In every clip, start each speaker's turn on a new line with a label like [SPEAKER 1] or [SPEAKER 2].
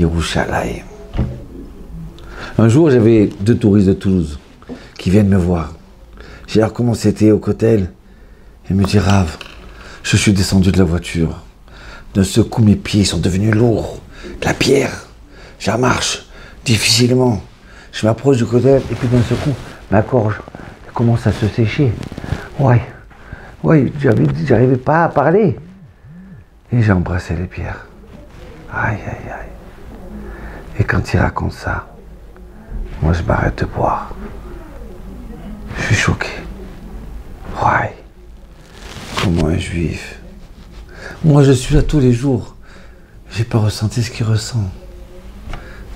[SPEAKER 1] Yerushalayim. Un jour, j'avais 2 touristes de Toulouse qui viennent me voir. J'ai dit comment c'était au Kotel. Ils me disent Rav, je suis descendu de la voiture. D'un seul coup, mes pieds sont devenus lourds. De la pierre. Je marche difficilement. Je m'approche du Kotel et puis d'un seul coup, ma gorge commence à se sécher. Ouais, j'arrivais pas à parler. Et j'ai embrassé les pierres. Aïe, aïe, aïe. Et quand il raconte ça, moi je m'arrête de boire. Je suis choqué. Ouais. Comment un juif? Moi je suis là tous les jours. J'ai pas ressenti ce qu'il ressent.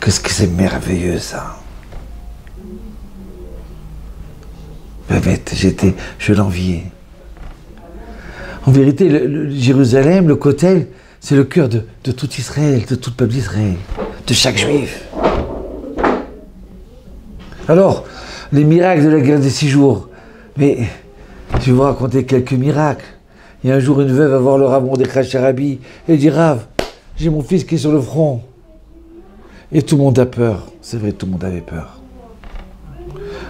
[SPEAKER 1] Qu'est-ce que c'est merveilleux ça. Bébête, je l'enviais. En vérité, le Jérusalem, le Kotel, c'est le cœur de tout Israël, de tout le peuple d'Israël, de chaque juif. Alors, les miracles de la guerre des 6 jours. Mais je vais vous raconter quelques miracles. Il y a un jour, une veuve va voir le Rav Mordechai Sharabi et dit Rav, j'ai mon fils qui est sur le front. Et tout le monde a peur. C'est vrai, tout le monde avait peur.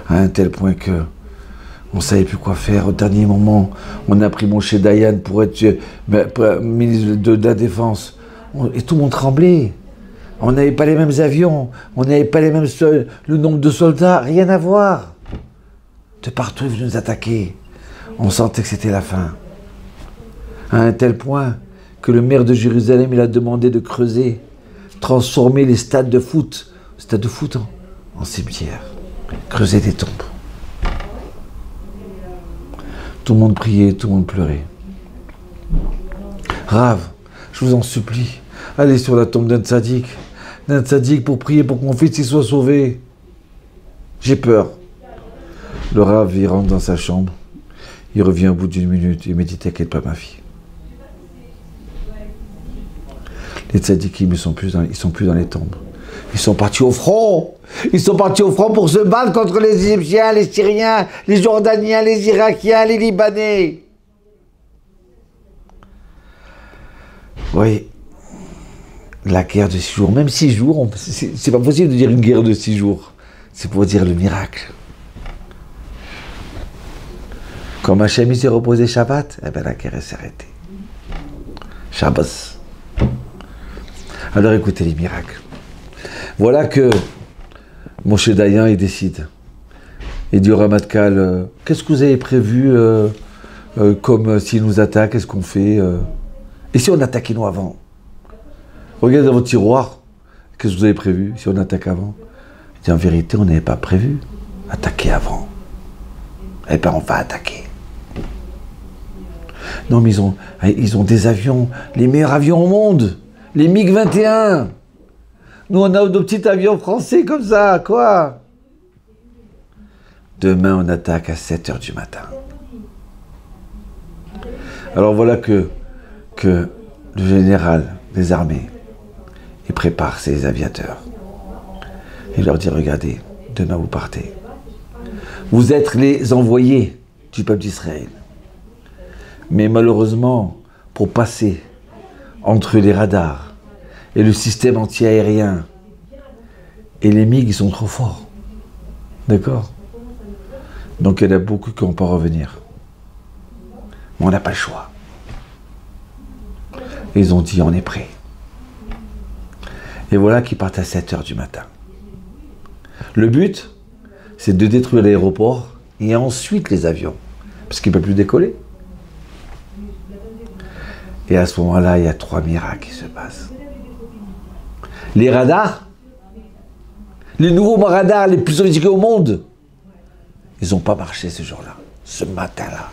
[SPEAKER 1] À un tel point que on ne savait plus quoi faire. Au dernier moment, on a pris Moshe Dayan pour être ministre de la Défense. Et tout le monde tremblait. On n'avait pas les mêmes avions, on n'avait pas les mêmes le nombre de soldats, rien à voir. De partout, ils venaient nous attaquer. On sentait que c'était la fin. À un tel point que le maire de Jérusalem, il a demandé de creuser, transformer les stades de foot en cimetière, creuser des tombes. Tout le monde priait, tout le monde pleurait. Rav, je vous en supplie, allez sur la tombe d'un tzaddik pour prier pour que mon fils il soit sauvé. J'ai peur. Le Rav, il rentre dans sa chambre, il revient au bout d'1 minute, il me dit, t'inquiète pas ma fille. Les tzaddikim, ils sont plus dans les tombes. Ils sont partis au front. Ils sont partis au front pour se battre contre les Égyptiens, les Syriens, les Jordaniens, les Irakiens, les Libanais. Oui, la guerre de 6 jours, même 6 jours, c'est pas possible de dire une guerre de 6 jours. C'est pour dire le miracle. Quand Hachem s'est reposé Shabbat, eh ben la guerre s'est arrêtée. Shabbos. Alors écoutez les miracles. Voilà que Moshe Dayan, il décide. Il dit au Ramatkal, qu'est-ce que vous avez prévu comme s'il nous attaque, qu'est-ce qu'on fait Et si on attaquait nous avant? Regardez dans votre tiroir, qu'est-ce que vous avez prévu si on attaque avant? Il dit en vérité, on n'avait pas prévu attaquer avant. Eh bien, on va attaquer. Non, mais ils ont des avions, les meilleurs avions au monde, les MiG-21. Nous, on a nos petits avions français comme ça, quoi. Demain, on attaque à 7h du matin. Alors voilà que le général des armées, il prépare ses aviateurs. Il leur dit, regardez, demain vous partez. Vous êtes les envoyés du peuple d'Israël. Mais malheureusement, pour passer entre les radars et le système anti-aérien et les MiG, ils sont trop forts. D'accord? Donc il y en a beaucoup qui n'ont pas revenir. Mais on n'a pas le choix. Et ils ont dit, on est prêts. Et voilà qu'ils partent à 7h du matin. Le but, c'est de détruire l'aéroport et ensuite les avions. Parce qu'ils ne peuvent plus décoller. Et à ce moment-là, il y a 3 miracles qui se passent. Les radars, les nouveaux radars les plus sophistiqués au monde, ils n'ont pas marché ce jour-là, ce matin-là.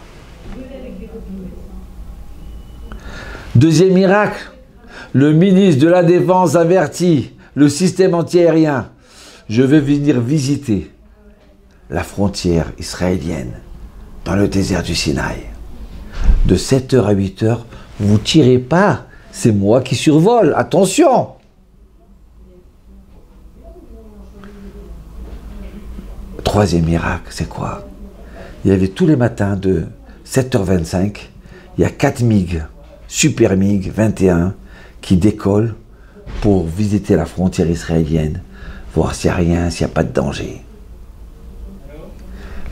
[SPEAKER 1] Deuxième miracle, le ministre de la Défense avertit le système antiaérien. Je vais venir visiter la frontière israélienne dans le désert du Sinaï. De 7h à 8h, vous ne tirez pas, c'est moi qui survole, attention! Troisième miracle, c'est quoi? Il y avait tous les matins de 7h25, il y a 4 MiG, Super MiG 21, qui décollent pour visiter la frontière israélienne, voir s'il n'y a rien, s'il n'y a pas de danger.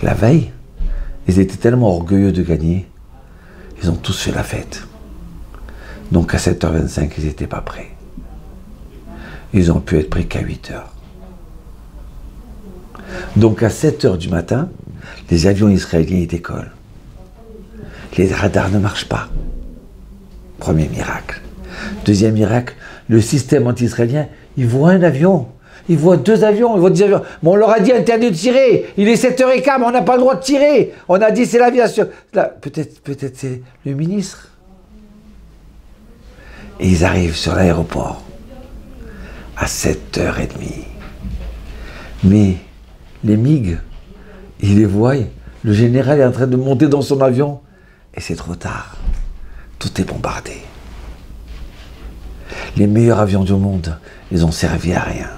[SPEAKER 1] La veille, ils étaient tellement orgueilleux de gagner, ils ont tous fait la fête. Donc à 7h25, ils n'étaient pas prêts. Ils ont pu être prêts qu'à 8h. Donc à 7h du matin, les avions israéliens ils décollent. Les radars ne marchent pas. Premier miracle. Deuxième miracle, le système anti-israélien, il voit un avion. Il voit 2 avions, il voit 10 avions. Mais on leur a dit interdit de tirer. Il est 7h15, mais on n'a pas le droit de tirer. On a dit c'est l'aviation. Peut-être c'est le ministre. Et ils arrivent sur l'aéroport à 7h30. Mais les MiG, ils les voient. Le général est en train de monter dans son avion. Et c'est trop tard. Tout est bombardé. Les meilleurs avions du monde, ils ont servi à rien.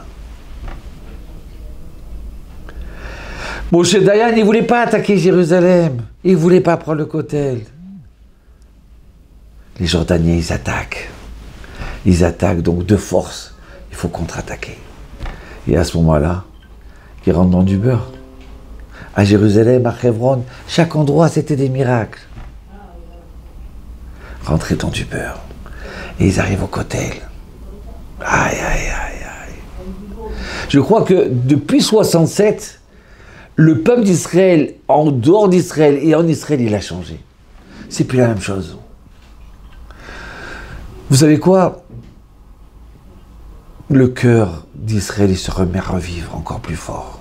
[SPEAKER 1] Moshe Dayan, il ne voulait pas attaquer Jérusalem. Il ne voulait pas prendre le Kotel. Les Jordaniens, ils attaquent. Ils attaquent donc de force. Il faut contre-attaquer. Et à ce moment-là, ils rentrent dans du beurre. À Jérusalem, à Hebron, chaque endroit, c'était des miracles. Rentrer dans du beurre. Et ils arrivent au Kotel. Aïe, aïe, aïe, aïe. Je crois que depuis 67, le peuple d'Israël, en dehors d'Israël et en Israël, il a changé. C'est plus la même chose. Vous savez quoi? Le cœur d'Israël, il se remet à revivre encore plus fort.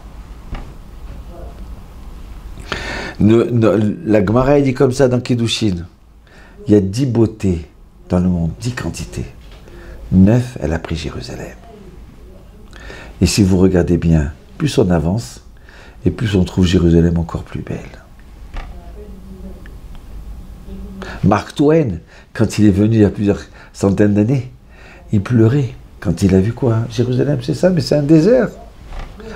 [SPEAKER 1] La Gemara dit comme ça dans Kiddushin. Il y a 10 beautés dans le monde, 10 quantités. 9, elle a pris Jérusalem. Et si vous regardez bien, plus on avance, et plus on trouve Jérusalem encore plus belle. Mark Twain, quand il est venu il y a plusieurs centaines d'années, il pleurait quand il a vu quoi? Jérusalem, c'est ça, mais c'est un désert.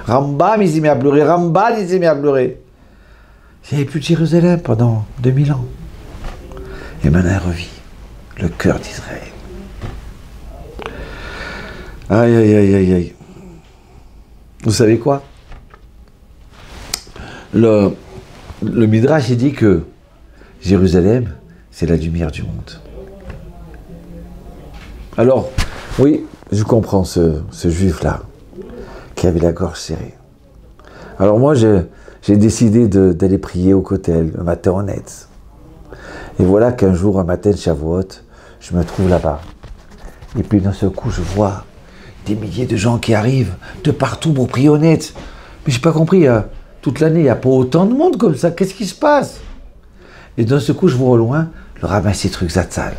[SPEAKER 1] Rambam, il s'est mis à pleurer. Ramban, il s'est mis à pleurer. Il n'y avait plus de Jérusalem pendant 2000 ans. Et maintenant, elle revit. Le cœur d'Israël. Aïe, aïe, aïe, aïe, aïe. Vous savez quoi? Le Midrash, il dit que Jérusalem, c'est la lumière du monde. Alors, oui, je comprends ce juif-là, qui avait la gorge serrée. Alors moi, j'ai décidé d'aller prier au Kotel, le matin honnête. Et voilà qu'un jour, un matin de Shavuot, je me trouve là-bas. Et puis d'un seul coup, je vois des milliers de gens qui arrivent de partout pour prier honnête. Mais j'ai pas compris, toute l'année, il n'y a pas autant de monde comme ça. Qu'est-ce qui se passe? Et d'un seul coup, je vois au loin le rabbin Sitruk Zatzal,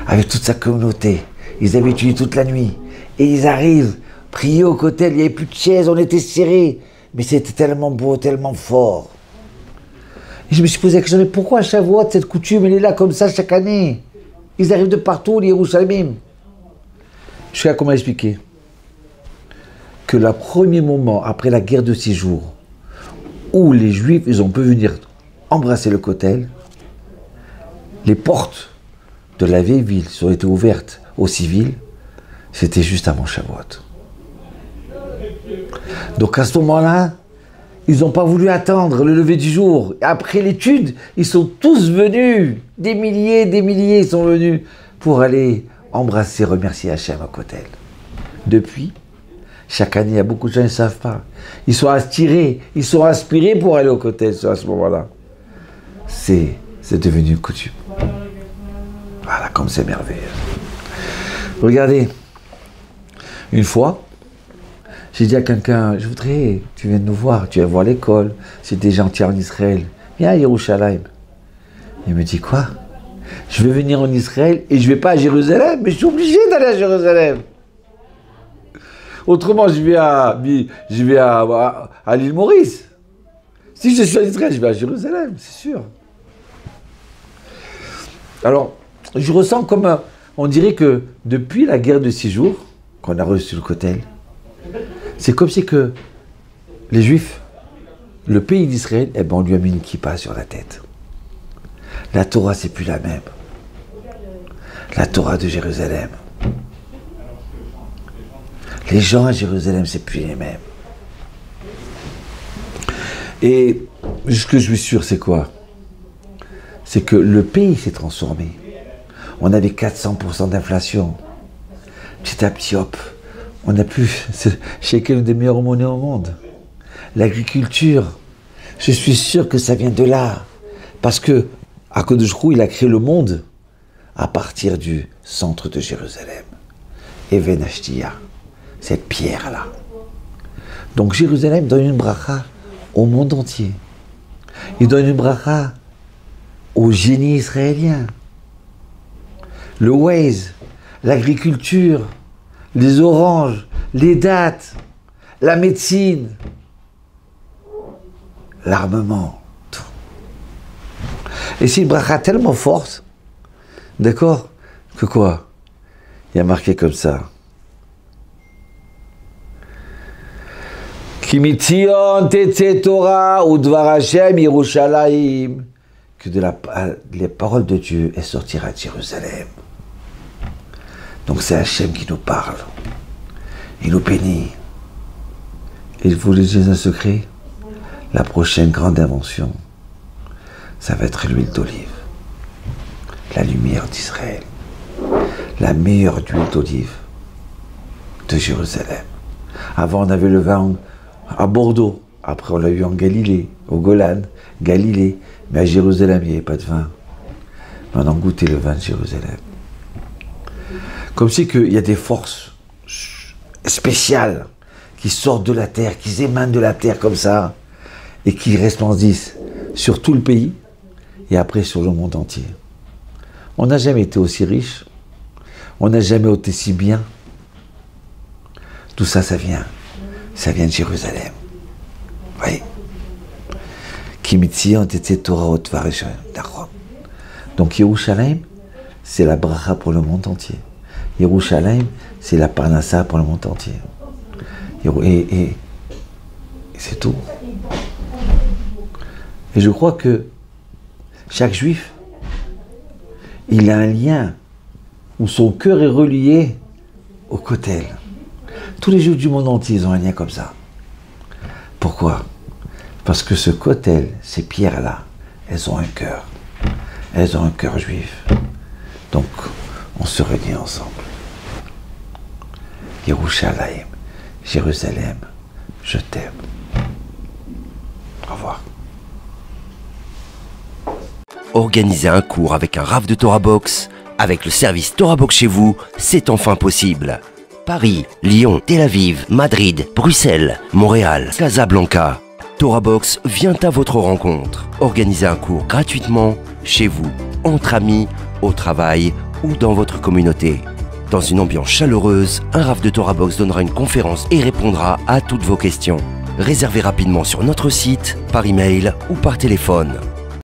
[SPEAKER 1] avec toute sa communauté. Ils avaient étudié toute la nuit. Et ils arrivent, prier au Kotel, il n'y avait plus de chaises, on était serrés. Mais c'était tellement beau, tellement fort. Et je me suis posé la question, mais pourquoi à Shavuot, cette coutume, elle est là comme ça chaque année? Ils arrivent de partout, les Yerushalayim. Je sais comment expliquer. Que le premier moment, après la guerre de 6 jours, où les Juifs, ils ont pu venir embrasser le Kotel, les portes de la vieille ville ont été ouvertes aux civils, c'était juste avant Shavuot. Donc à ce moment-là, ils n'ont pas voulu attendre le lever du jour. Après l'étude, ils sont tous venus, des milliers, ils sont venus pour aller embrasser, remercier Hachem au Kotel. Depuis, chaque année, il y a beaucoup de gens qui ne savent pas. Ils sont attirés, ils sont inspirés pour aller au Kotel à ce moment-là. C'est devenu une coutume. Voilà, comme c'est merveilleux. Regardez, une fois, j'ai dit à quelqu'un, je voudrais, tu viens de nous voir, tu viens voir l'école, c'est des gens en Israël, viens à Yerushalayim. Il me dit quoi? Je vais venir en Israël et je ne vais pas à Jérusalem, mais je suis obligé d'aller à Jérusalem. Autrement, je vais à l'île Maurice. Si je suis en Israël, je vais à Jérusalem, c'est sûr. Alors, je ressens comme, on dirait que depuis la guerre de 6 jours, qu'on a reçu le Kotel, c'est comme si que les Juifs, le pays d'Israël, eh ben on lui a mis une kippa sur la tête. La Torah, c'est plus la même. La Torah de Jérusalem. Les gens à Jérusalem, c'est plus les mêmes. Et ce que je suis sûr, c'est quoi? C'est que le pays s'est transformé. On avait 400% d'inflation. Petit à petit, hop, on a plus. C'est l'une des meilleures monnaies au monde. L'agriculture, je suis sûr que ça vient de là. Parce que Akadosh Hu, il a créé le monde à partir du centre de Jérusalem. Even Ashtiya, cette pierre-là. Donc Jérusalem donne une bracha au monde entier. Il donne une bracha au génie israélien. Le Waze, l'agriculture, les oranges, les dattes, la médecine, l'armement, tout. Et c'est une bracha tellement forte, d'accord, que quoi? Il y a marqué comme ça. Kimitzion tetze Torah udvar Hashem Yerushalayim. Que les paroles de Dieu elles sortiront de Jérusalem. Donc c'est Hachem qui nous parle. Il nous bénit. Et il vous le dis un secret, la prochaine grande invention, ça va être l'huile d'olive. La lumière d'Israël. La meilleure huile d'olive de Jérusalem. Avant on avait le vin à Bordeaux. Après on l'a eu en Galilée, au Golan, Galilée. Mais à Jérusalem, il n'y avait pas de vin. Mais on a goûté le vin de Jérusalem. Comme si qu'il y a des forces spéciales qui sortent de la terre, qui émanent de la terre comme ça, et qui resplendissent sur tout le pays, et après sur le monde entier. On n'a jamais été aussi riche, on n'a jamais été si bien. Tout ça, ça vient de Jérusalem. Oui. Donc Yerushalayim, c'est la bracha pour le monde entier. Yerushalayim, c'est la parnassa pour le monde entier. Et c'est tout. Et je crois que chaque juif, il a un lien où son cœur est relié au kotel. Tous les juifs du monde entier, ils ont un lien comme ça. Pourquoi ? Parce que ce kotel, ces pierres-là, elles ont un cœur. Elles ont un cœur juif. Donc, on se réunit ensemble. Yerushalayim, Jérusalem, je t'aime. Au revoir.
[SPEAKER 2] Organiser un cours avec un Rav de Torah Box, avec le service Torah Box chez vous, c'est enfin possible. Paris, Lyon, Tel Aviv, Madrid, Bruxelles, Montréal, Casablanca. Torah Box vient à votre rencontre. Organisez un cours gratuitement, chez vous, entre amis, au travail ou dans votre communauté. Dans une ambiance chaleureuse, un Rav de Torah Box donnera une conférence et répondra à toutes vos questions. Réservez rapidement sur notre site, par email ou par téléphone.